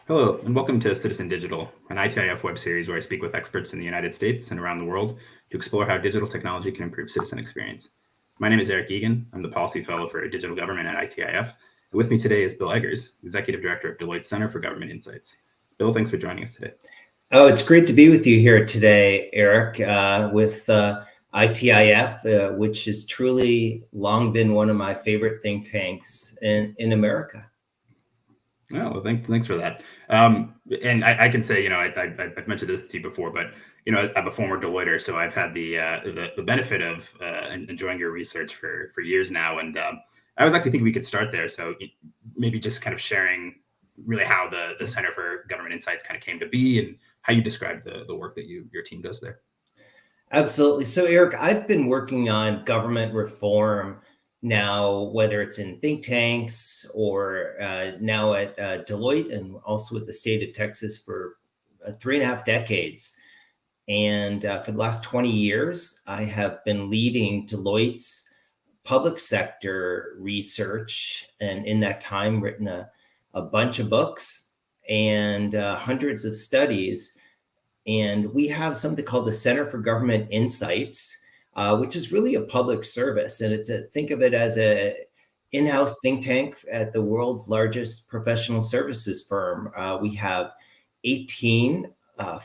Hello, and welcome to Citizen Digital, an ITIF web series where I speak with experts in the United States and around the world to explore how digital technology can improve citizen experience. My name is Eric Egan. I'm the Policy Fellow for Digital Government at ITIF. And with me today is Bill Eggers, Executive Director of Deloitte Center for Government Insights. Bill, thanks for joining us today. Oh, it's great to be with you here today, Eric, with ITIF, which has truly long been one of my favorite think tanks in America. Oh, well, thanks for that. And I can say, I've mentioned this to you before, but I'm a former Deloitter, so I've had the benefit of enjoying your research for years now. And I was actually thinking we could start there. So maybe just kind of sharing really how the Center for Government Insights kind of came to be and how you describe the work that your team does there. Absolutely. So, Eric, I've been working on government reform now, whether it's in think tanks or now at Deloitte and also with the state of Texas for 3.5 decades. And for the last 20 years, I have been leading Deloitte's public sector research, and in that time written a bunch of books and hundreds of studies. And we have something called the Center for Government Insights, which is really a public service. And think of it as a in-house think tank at the world's largest professional services firm. We have 18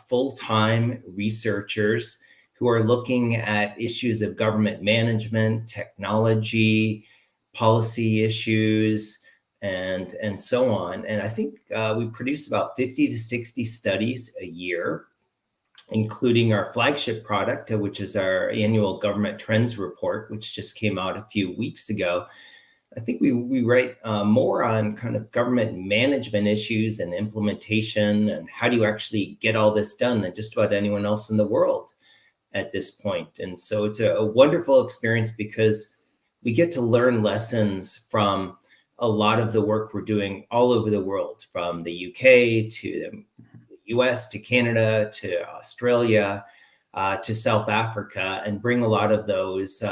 full-time researchers who are looking at issues of government management, technology, policy issues, and so on. And I think we produce about 50 to 60 studies a year, including our flagship product, which is our annual Government Trends Report, which just came out a few weeks ago. I think we write more on kind of government management issues and implementation and how do you actually get all this done than just about anyone else in the world at this point. And so it's a wonderful experience because we get to learn lessons from a lot of the work we're doing all over the world, from the UK to the US to Canada to Australia to South Africa, and bring a lot of those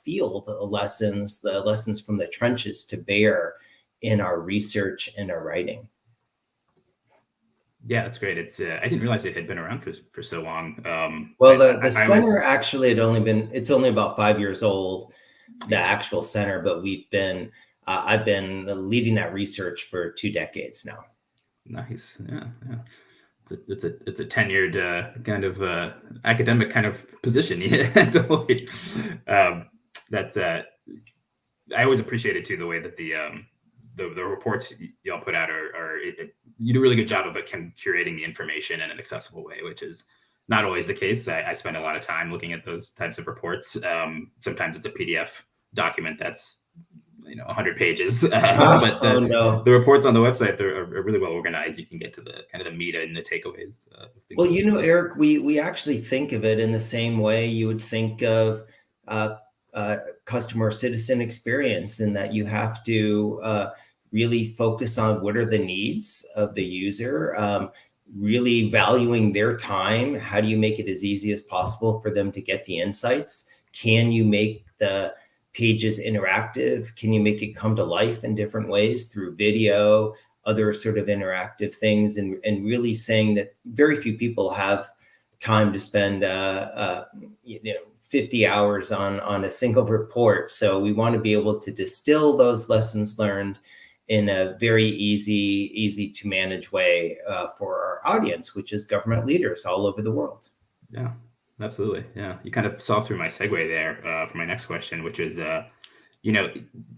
field lessons, the lessons from the trenches, to bear in our research and our writing. Yeah, that's great. It's I didn't realize it had been around for so long. Well, the center actually it's only about 5 years old, the actual center, but I've been leading that research for 2 decades now. Nice. Yeah. It's a tenured kind of academic kind of position. Totally. That's I always appreciated too the way that the reports y'all put out you do a really good job of curating the information in an accessible way, which is not always the case. I spend a lot of time looking at those types of reports. Sometimes it's a PDF document that's 100 pages, but the reports on the websites are really well organized. You can get to the kind of the meat and the takeaways. Well, Eric, we actually think of it in the same way you would think of customer citizen experience, in that you have to really focus on what are the needs of the user, really valuing their time. How do you make it as easy as possible for them to get the insights? Can you make the pages interactive? Can you make it come to life in different ways through video, other sort of interactive things, and really saying that very few people have time to spend 50 hours on a single report. So we want to be able to distill those lessons learned in a very easy to manage way for our audience, which is government leaders all over the world. Yeah. Absolutely. Yeah. You kind of saw through my segue there for my next question, which is,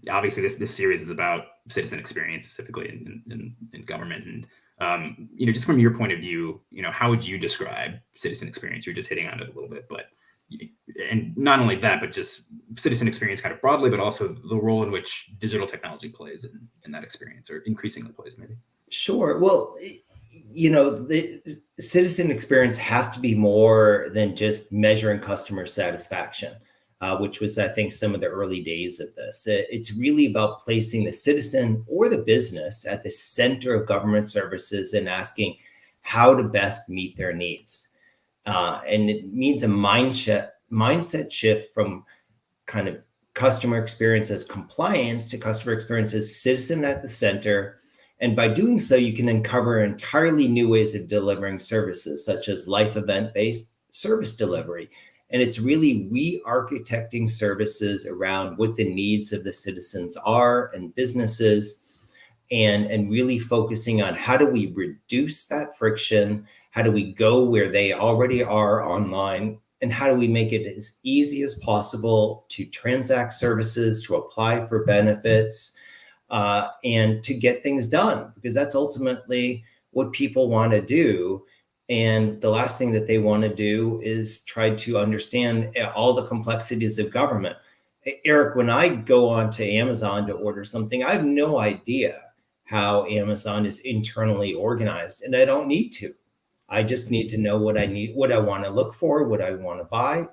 obviously this series is about citizen experience, specifically in government. And, just from your point of view, how would you describe citizen experience? You're just hitting on it a little bit, and not only that, but just citizen experience kind of broadly, but also the role in which digital technology plays in that experience, or increasingly plays maybe. Sure. Well, the citizen experience has to be more than just measuring customer satisfaction, which was, I think, some of the early days of this. It's really about placing the citizen or the business at the center of government services and asking how to best meet their needs. And it means a mindset shift from kind of customer experience as compliance to customer experience as citizen at the center, And by doing so, you can uncover entirely new ways of delivering services, such as life event-based service delivery. And it's really re-architecting services around what the needs of the citizens are and businesses, and really focusing on how do we reduce that friction, how do we go where they already are online, and how do we make it as easy as possible to transact services, to apply for benefits, and to get things done, because that's ultimately what people want to do. And the last thing that they want to do is try to understand all the complexities of government. Eric, when I go on to Amazon to order something, I have no idea how Amazon is internally organized, and I don't need to. I just need to know what I need, what I want to look for, what I want to buy,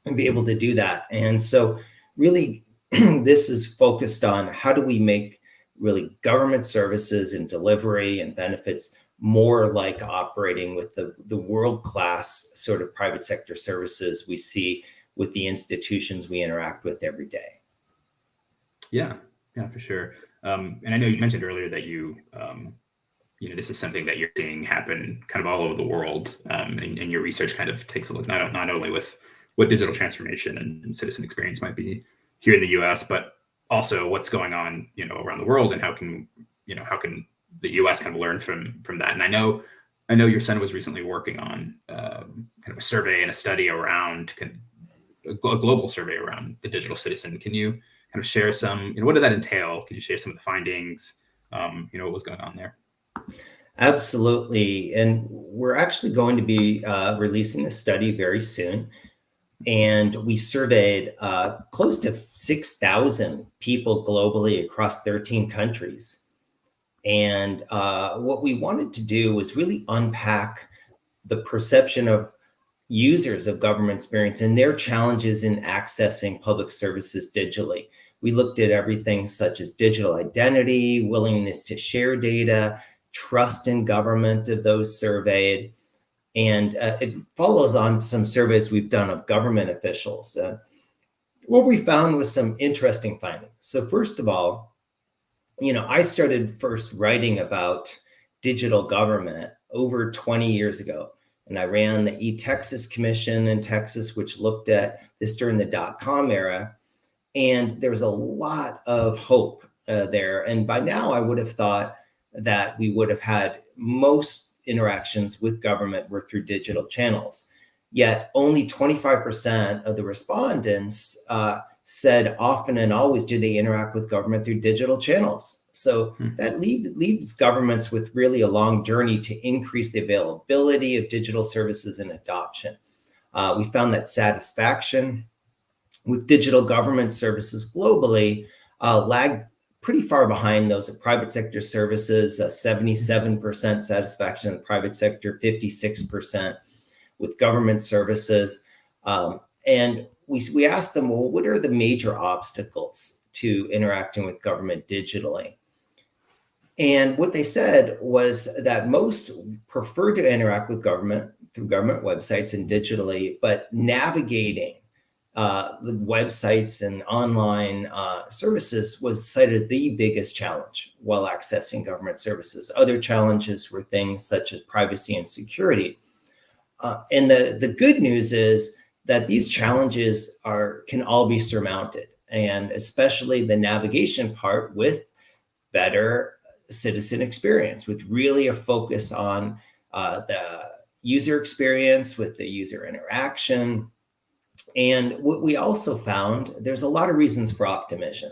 and be able to do that. And so really, this is focused on how do we make really government services and delivery and benefits more like operating with the world-class sort of private sector services we see with the institutions we interact with every day. Yeah, for sure. And I know you mentioned earlier that this is something that you're seeing happen kind of all over the world, and your research kind of takes a look not only with what digital transformation and citizen experience might be here in the U.S., but also what's going on, around the world, and how can the U.S. kind of learn from that. And I know your son was recently working on kind of a survey and a study around a global survey around the digital citizen. Can you kind of share some, what did that entail? Can you share some of the findings? What was going on there? Absolutely. And we're actually going to be releasing a study very soon. And we surveyed close to 6,000 people globally across 13 countries. And what we wanted to do was really unpack the perception of users of government experience and their challenges in accessing public services digitally. We looked at everything such as digital identity, willingness to share data, trust in government of those surveyed. And it follows on some surveys we've done of government officials. What we found was some interesting findings. So first of all, I started first writing about digital government over 20 years ago. And I ran the eTexas Commission in Texas, which looked at this during the .com era. And there was a lot of hope there. And by now, I would have thought that we would have had most interactions with government were through digital channels. Yet only 25% of the respondents said often and always do they interact with government through digital channels. So that leaves governments with really a long journey to increase the availability of digital services and adoption. We found that satisfaction with digital government services globally lagged pretty far behind those of private sector services, 77% satisfaction in the private sector, 56% with government services. And we asked them, well, what are the major obstacles to interacting with government digitally? And what they said was that most prefer to interact with government through government websites and digitally, but navigating the websites and online services was cited as the biggest challenge while accessing government services. Other challenges were things such as privacy and security. And the good news is that these challenges can all be surmounted, and especially the navigation part with better citizen experience, with really a focus on the user experience, with the user interaction. And what we also found, there's a lot of reasons for optimism.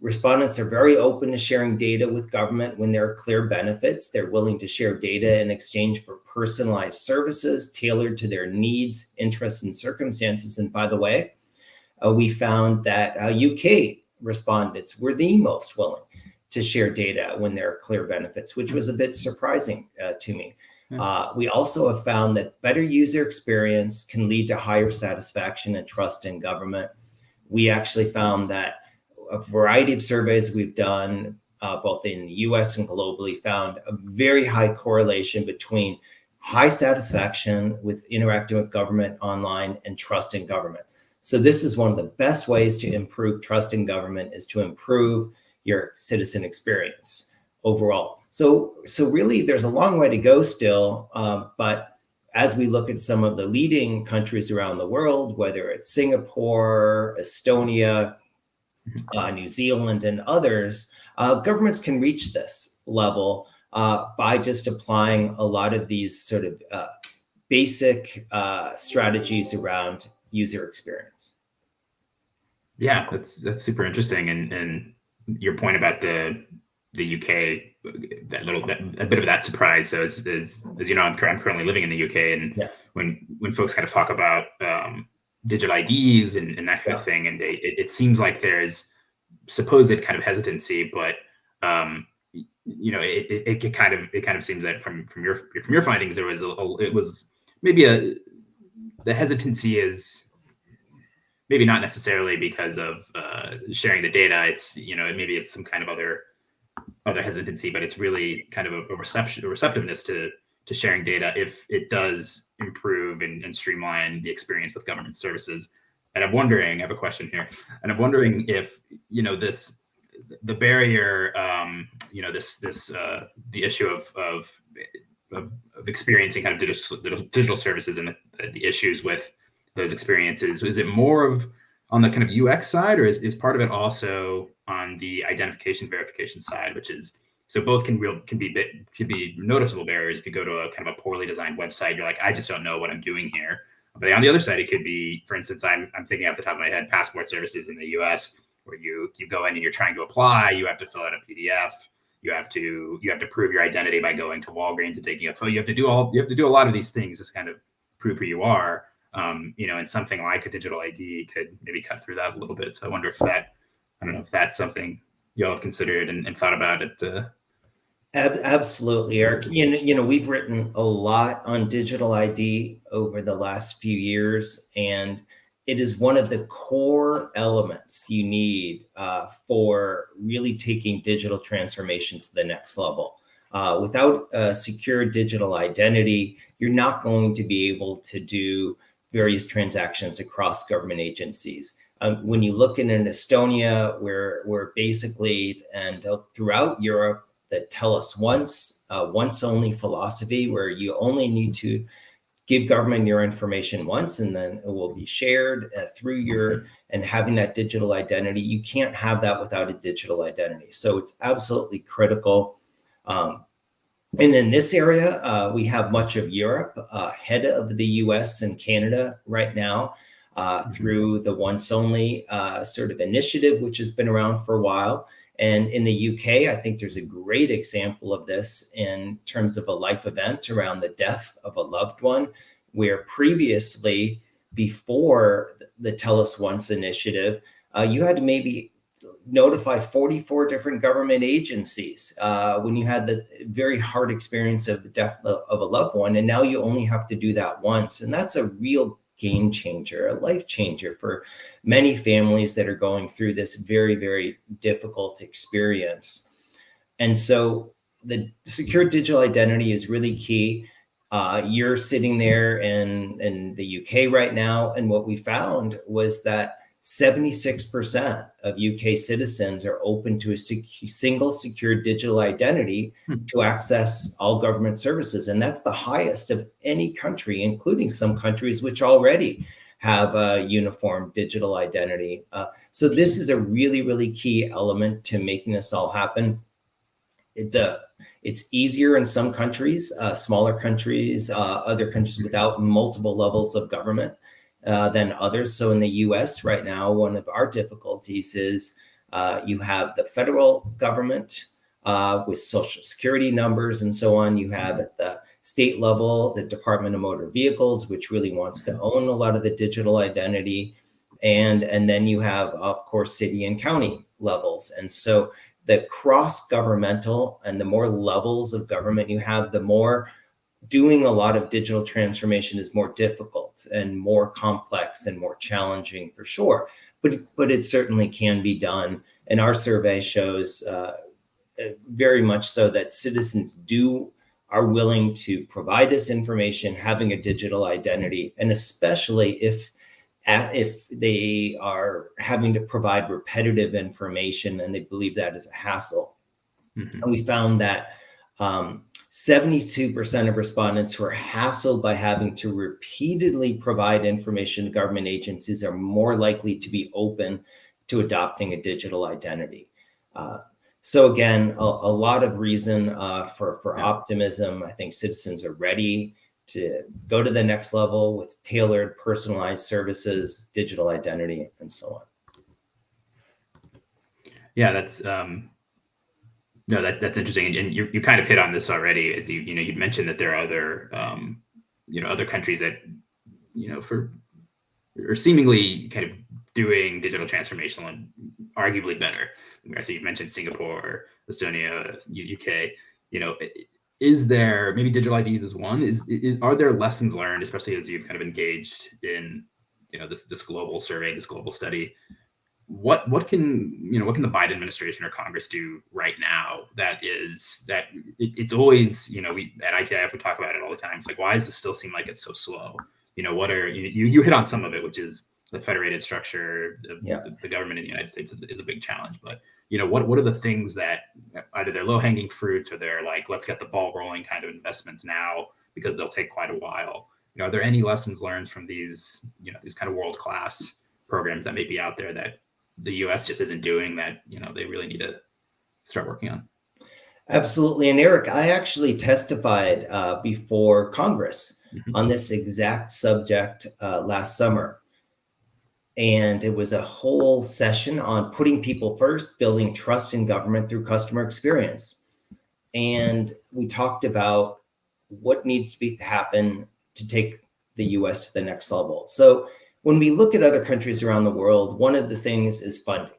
Respondents are very open to sharing data with government when there are clear benefits. They're willing to share data in exchange for personalized services tailored to their needs, interests, and circumstances. And by the way, we found that UK respondents were the most willing to share data when there are clear benefits, which was a bit surprising to me. We also have found that better user experience can lead to higher satisfaction and trust in government. We actually found that a variety of surveys we've done, both in the US and globally, found a very high correlation between high satisfaction with interacting with government online and trust in government. So this is one of the best ways to improve trust in government, is to improve your citizen experience overall. So really, there's a long way to go still, but as we look at some of the leading countries around the world, whether it's Singapore, Estonia, New Zealand, and others, governments can reach this level by just applying a lot of these sort of basic strategies around user experience. Yeah, that's super interesting, and your point about the UK, a bit of that surprise. So as you know, I'm currently living in the UK, and yes, when folks kind of talk about digital IDs and that kind of thing, and it seems like there's supposed kind of hesitancy, but you know, it kind of seems that from your findings, there was it was maybe the hesitancy is maybe not necessarily because of sharing the data. It's, you know, maybe it's some kind of other hesitancy, but it's really kind of a receptiveness to sharing data if it does improve and streamline the experience with government services. And I'm wondering, I have a question here, and I'm wondering if, you know, the barrier, you know, the issue of experiencing kind of digital services and the issues with those experiences, is it more of on the kind of UX side, or is part of it also on the identification verification side, which is, so both can be noticeable barriers. If you go to a kind of a poorly designed website, you're like, I just don't know what I'm doing here. But on the other side, it could be, for instance, I'm thinking off the top of my head, passport services in the US, where you go in and you're trying to apply, you have to fill out a PDF, you have to prove your identity by going to Walgreens and taking a photo. You have to do a lot of these things to kind of prove who you are. You know, and something like a digital ID could maybe cut through that a little bit. So I wonder if I don't know if that's something y'all have considered and thought about it. Absolutely, Eric. You know, we've written a lot on digital ID over the last few years, and it is one of the core elements you need for really taking digital transformation to the next level. Without a secure digital identity, you're not going to be able to do various transactions across government agencies. When you look in Estonia, where basically, and throughout Europe, that tell us once only philosophy, where you only need to give government your information once, and then it will be shared through your, and having that digital identity. You can't have that without a digital identity. So it's absolutely critical. And in this area, we have much of Europe ahead of the US and Canada right now through the once only sort of initiative, which has been around for a while. And in the UK, I think there's a great example of this in terms of a life event around the death of a loved one, where previously, before the Tell Us Once initiative, you had to maybe notify 44 different government agencies when you had the very hard experience of the death of a loved one. And now you only have to do that once. And that's a real game changer, a life changer for many families that are going through this very, very difficult experience. And so the secure digital identity is really key. You're sitting there in the UK right now, and what we found was that 76% of UK citizens are open to a single secure digital identity to access all government services. And that's the highest of any country, including some countries which already have a uniform digital identity. So this is a really, really key element to making this all happen. It's easier in some countries, smaller countries, other countries without multiple levels of government than others. So in the US right now, one of our difficulties is you have the federal government with social security numbers and so on. You have at the state level, the Department of Motor Vehicles, which really wants to own a lot of the digital identity. And then you have, of course, city and county levels. And so the cross-governmental and the more levels of government you have, the more doing a lot of digital transformation is more difficult and more complex and more challenging for sure. But it certainly can be done. And our survey shows very much so that citizens are willing to provide this information, having a digital identity, and especially if if they are having to provide repetitive information and they believe that is a hassle. Mm-hmm. And we found that 72% of respondents who are hassled by having to repeatedly provide information to government agencies are more likely to be open to adopting a digital identity. So again, a lot of reason for optimism. I think citizens are ready to go to the next level with tailored, personalized services, digital identity, and so on. Yeah, that's that's interesting, and you kind of hit on this already, as you mentioned that there are other other countries that are seemingly kind of doing digital transformation and arguably better. So you've mentioned Singapore, Estonia, UK. Is there, maybe digital IDs is one? Are there lessons learned, especially as you've kind of engaged in this global survey, this global study? What can the Biden administration or Congress do right now it's always, we at ITIF we talk about it all the time. It's like, why does it still seem like it's so slow? What are you hit on some of it, which is the federated structure of the government in the United States is a big challenge. But what are the things that either they're low hanging fruits or they're like, let's get the ball rolling kind of investments now because they'll take quite a while? Are there any lessons learned from these these kind of world class programs that may be out there that the U.S. just isn't doing, that they really need to start working on? Absolutely. And Eric, I actually testified before Congress on this exact subject last summer. And it was a whole session on putting people first, building trust in government through customer experience. And we talked about what needs to happen to take the US to the next level. So when we look at other countries around the world, one of the things is funding.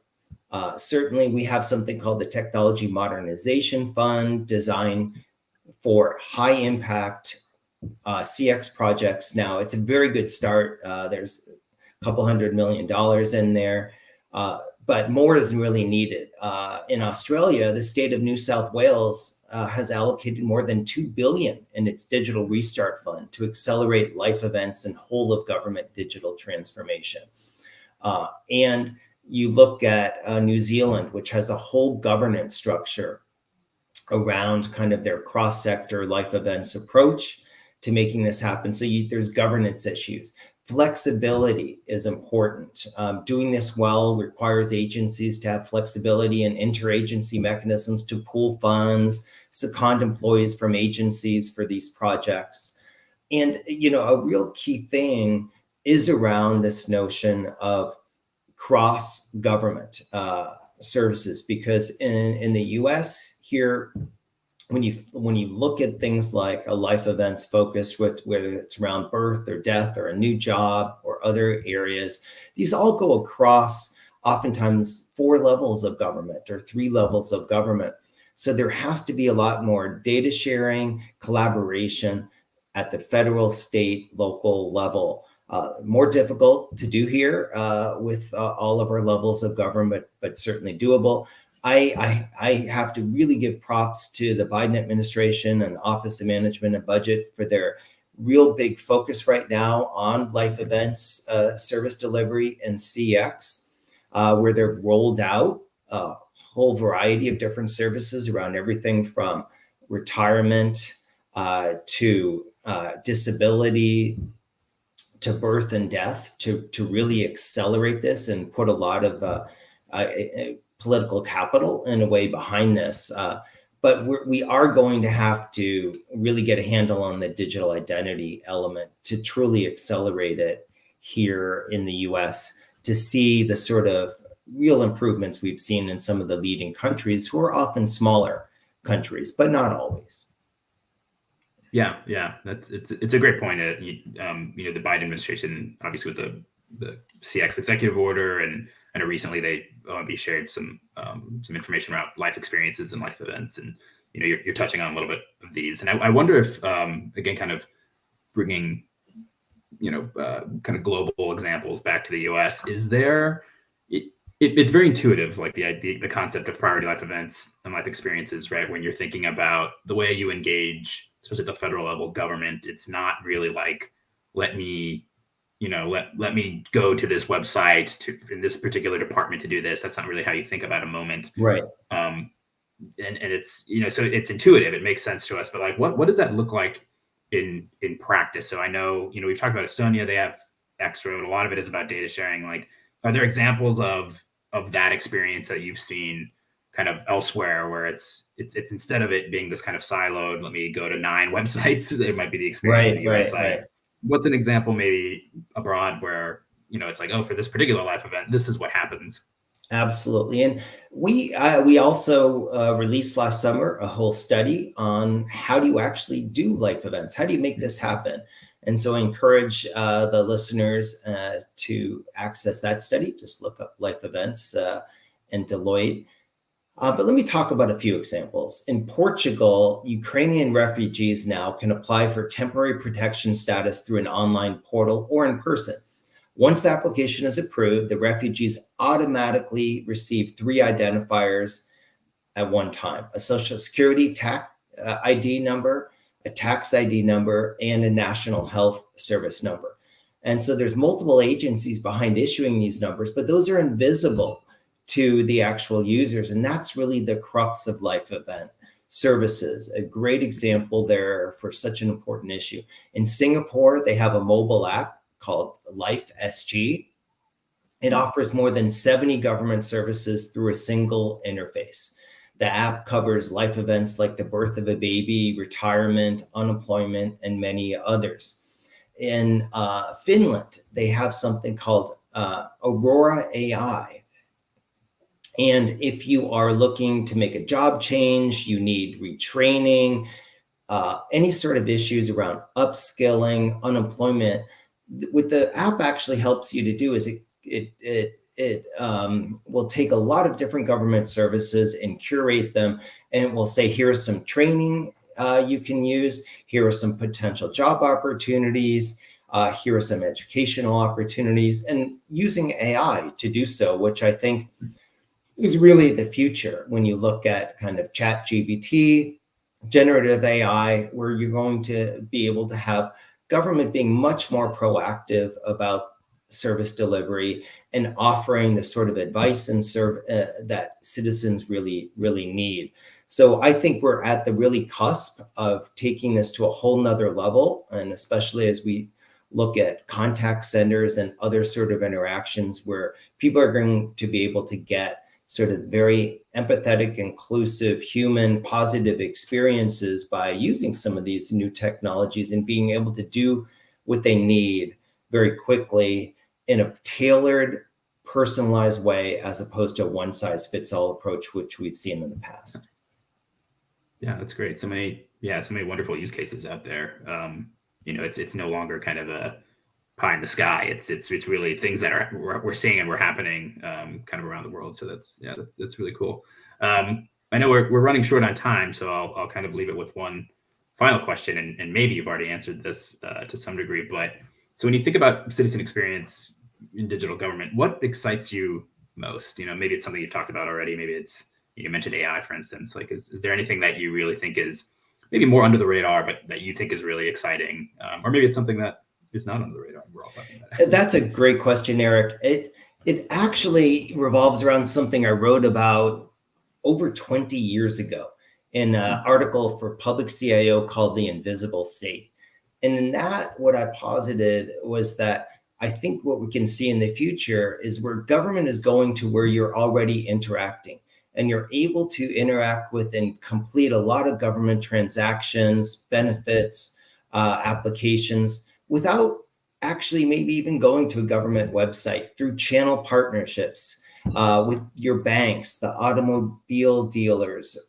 Certainly, we have something called the Technology Modernization Fund, designed for high impact CX projects. Now, it's a very good start. There's a couple $100 million in there, but more is really needed. In Australia, the state of New South Wales has allocated more than $2 billion in its Digital Restart Fund to accelerate life events and whole of government digital transformation. And you look at New Zealand, which has a whole governance structure around kind of their cross-sector life events approach to making this happen. So there's governance issues. Flexibility is important. Doing this well requires agencies to have flexibility and interagency mechanisms to pool funds, second employees from agencies for these projects. And, a real key thing is around this notion of cross-government services, because in the US here, when you look at things like a life events focus, with whether it's around birth or death or a new job or other areas, these all go across oftentimes 4 levels of government or 3 levels of government. So there has to be a lot more data sharing, collaboration at the federal, state, local level. More difficult to do here with all of our levels of government, but certainly doable. I have to really give props to the Biden administration and the Office of Management and Budget for their real big focus right now on life events, service delivery, and CX, where they've rolled out a whole variety of different services around everything from retirement to disability to birth and death, to really accelerate this and put a lot of political capital in a way behind this. But we are going to have to really get a handle on the digital identity element to truly accelerate it here in the US, to see the sort of real improvements we've seen in some of the leading countries, who are often smaller countries, but not always. Yeah, it's a great point. The Biden administration, obviously with the CX executive order, and I know recently they shared some information about life experiences and life events, and you're touching on a little bit of these, and I wonder if again, kind of bringing kind of global examples back to the U.S. Is there? It's very intuitive, like the concept of priority life events and life experiences, right? When you're thinking about the way you engage, especially at the federal level government, it's not really like, let me let me go to this website in this particular department to do this. That's not really how you think about a moment. Right. Um, and it's, so it's intuitive. It makes sense to us, but like, what does that look like in practice? So I know, we've talked about Estonia, they have X-Road. A lot of it is about data sharing. Like, are there examples of that experience that you've seen kind of elsewhere where it's instead of it being this kind of siloed, let me go to 9 websites, it might be the experience of Right. the US Right. site. Right. What's an example maybe abroad where, it's like, oh, for this particular life event, this is what happens? Absolutely. And we also released last summer a whole study on how do you actually do life events? How do you make this happen? And so I encourage the listeners to access that study. Just look up life events and Deloitte. But let me talk about a few examples. In Portugal, Ukrainian refugees now can apply for temporary protection status through an online portal or in person. Once the application is approved, the refugees automatically receive 3 identifiers at one time: a social security ID number, a tax ID number, and a national health service number. And so there's multiple agencies behind issuing these numbers, but those are invisible to the actual users. And that's really the crux of life event services. A great example there for such an important issue. In Singapore, they have a mobile app called Life SG. It offers more than 70 government services through a single interface. The app covers life events like the birth of a baby, retirement, unemployment, and many others. In Finland, they have something called Aurora AI. And if you are looking to make a job change, you need retraining, any sort of issues around upskilling, unemployment, what the app actually helps you to do is it will take a lot of different government services and curate them, and it will say, here are some training you can use, here are some potential job opportunities, here are some educational opportunities, and using AI to do so, which I think is really the future when you look at kind of ChatGPT, generative AI, where you're going to be able to have government being much more proactive about service delivery and offering the sort of advice and that citizens really, really need. So I think we're at the really cusp of taking this to a whole nother level, and especially as we look at contact centers and other sort of interactions where people are going to be able to get sort of very empathetic, inclusive, human, positive experiences by using some of these new technologies and being able to do what they need very quickly in a tailored, personalized way, as opposed to a one-size-fits-all approach, which we've seen in the past. Yeah, that's great. So many wonderful use cases out there. It's no longer kind of a pie in the sky. It's really things that we're seeing and we're happening kind of around the world. So that's really cool. I know we're running short on time, so I'll kind of leave it with one final question, and maybe you've already answered this to some degree. But so when you think about citizen experience in digital government, what excites you most? Maybe it's something you've talked about already. Maybe it's, you mentioned AI, for instance. Like, is there anything that you really think is maybe more under the radar, but that you think is really exciting, or maybe it's something that is not on the radar? We're all talking about it. That's a great question, Eric. It actually revolves around something I wrote about over 20 years ago in an article for Public CIO called The Invisible State. And in that, what I posited was that I think what we can see in the future is where government is going to where you're already interacting, and you're able to interact with and complete a lot of government transactions, benefits, applications without actually maybe even going to a government website, through channel partnerships with your banks, the automobile dealers,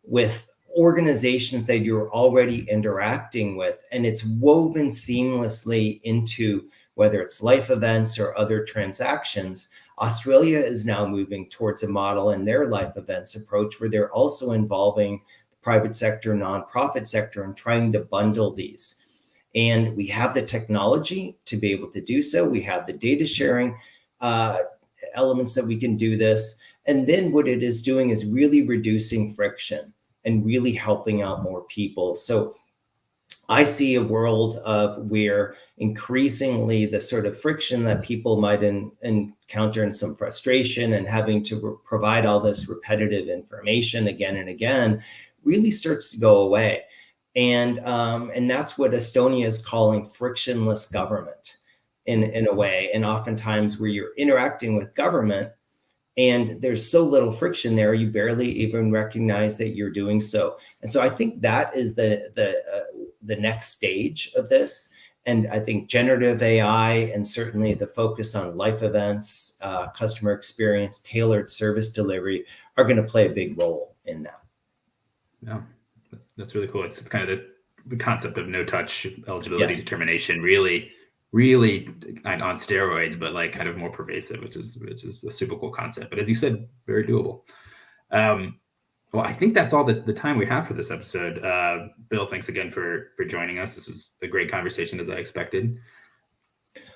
with organizations that you're already interacting with. And it's woven seamlessly into whether it's life events or other transactions. Australia is now moving towards a model in their life events approach where they're also involving the private sector, nonprofit sector, and trying to bundle these. And we have the technology to be able to do so. We have the data sharing elements that we can do this. And then what it is doing is really reducing friction and really helping out more people. So I see a world of where increasingly the sort of friction that people might encounter and some frustration and having to provide all this repetitive information again and again really starts to go away. And that's what Estonia is calling frictionless government in a way. And oftentimes where you're interacting with government, and there's so little friction there, you barely even recognize that you're doing so. And so I think that is the next stage of this. And I think generative AI and certainly the focus on life events, customer experience, tailored service delivery are going to play a big role in that. Yeah, that's really cool. It's kind of the concept of no touch eligibility Yes. determination, really on steroids, but like kind of more pervasive, which is a super cool concept. But as you said, very doable. Well, I think that's all the time we have for this episode. Bill, thanks again for joining us. This was a great conversation, as I expected.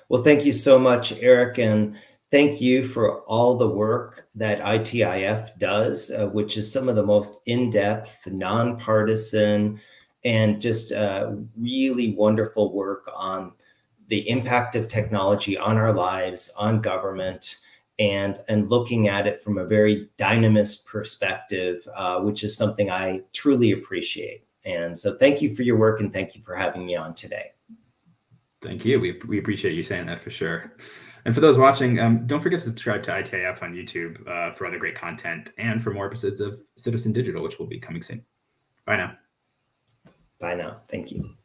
Well, thank you so much, Eric, and thank you for all the work that ITIF does, which is some of the most in-depth, nonpartisan, and just really wonderful work on the impact of technology on our lives, on government, and looking at it from a very dynamist perspective, which is something I truly appreciate. And so thank you for your work, and thank you for having me on today. Thank you. We appreciate you saying that for sure. And for those watching, don't forget to subscribe to ITIF on YouTube for other great content and for more episodes of Citizen Digital, which will be coming soon. Bye now. Bye now. Thank you.